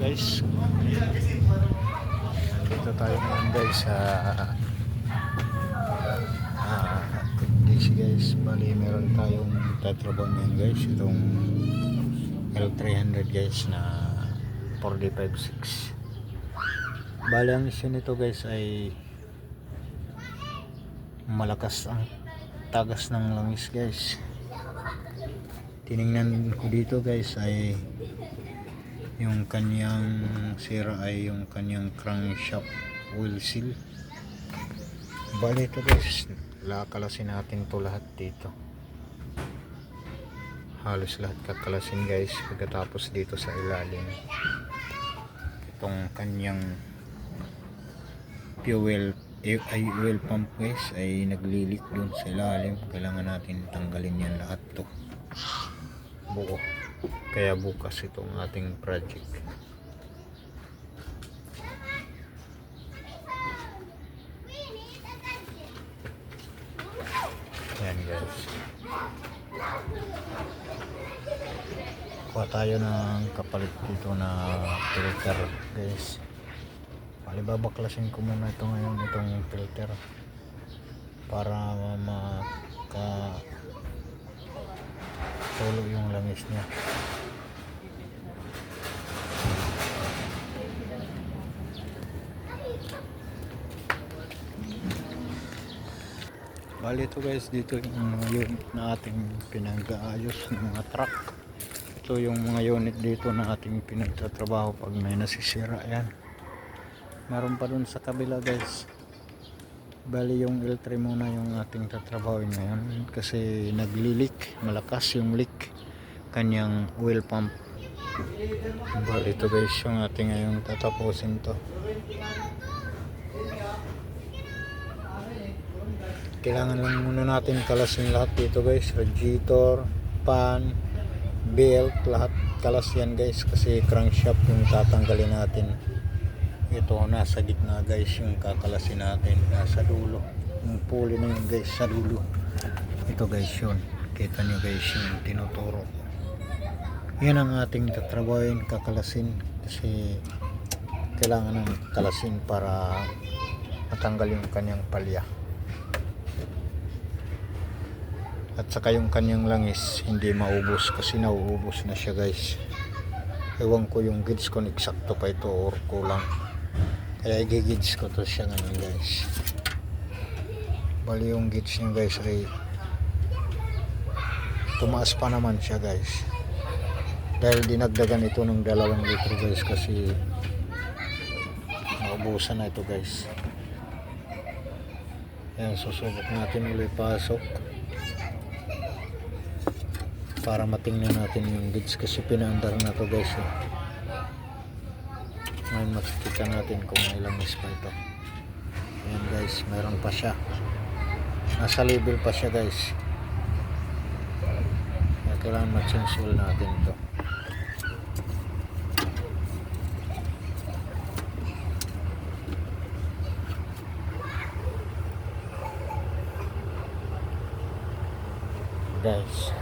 guys. Nandito tayo ngayon guys sa DC guys. Bali meron tayong tatrabaho ngayon guys. Itong L300 guys na 4D56. Bali ang issue nito guys ay malakas ang tagas ng langis guys. Tiningnan ko dito guys ay yung kanyang sira ay yung kanyang crankshaft oil seal. Bali ito guys, lakalasin natin to lahat dito, halos lahat kakalasin guys. Pagkatapos dito sa ilalim itong kanyang fuel oil pump guys ay naglilik dun sa ilalim. Kailangan natin tanggalin yan lahat to buo, kaya bukas itong ating project. Yan guys, kuha tayo ng kapalit dito na filter guys. Babaklasin ko muna ito ngayon, itong filter, para tulo yung langis niya. Bali ito guys, dito yung unit na ating pinag-aayos ng mga truck. Ito yung mga unit dito na ating pinagtatrabaho pag may nasisira. Yan, meron pa dun sa kabila guys. Bali yung L3 muna yung ating tatrabahoin ngayon kasi naglilik, malakas yung leak kanyang oil pump. Bali ito guys yung ating ngayong tatapusin to. Kailangan lang muna natin kalasin lahat dito guys, radiator, pan, belt, lahat kalas yan guys, kasi crankshaft yung tatanggalin natin. Ito nasa gitna guys yung kakalasin natin, nasa dulo yung pulley na yun guys, sa dulo. Ito guys yun, kita nyo guys yung tinuturo. Yan ang ating tatrabahin, kakalasin, kasi kailangan ng kalasin para matanggal yung kanyang palya. At saka yung kanyang langis hindi maubos, kasi nauubos na siya guys. Ewan ko yung gauge kung eksakto pa ito or kulang, kaya i-gauge ko to siya ngayon guys. Bali yung gauge niya guys ay tumaas pa naman siya guys, dahil dinagdagan ito ng 2 litro guys, kasi naubusan na ito guys. Ayan, susubok natin ulit pasok para matingnan natin yung gauge, kasi pinaandar na to guys. Ngayon makikita natin kung ilang is pa ito. Ayan guys, meron pa siya, nasa level pa siya guys. Kaya kailangan ma-change oil natin ito. Guys,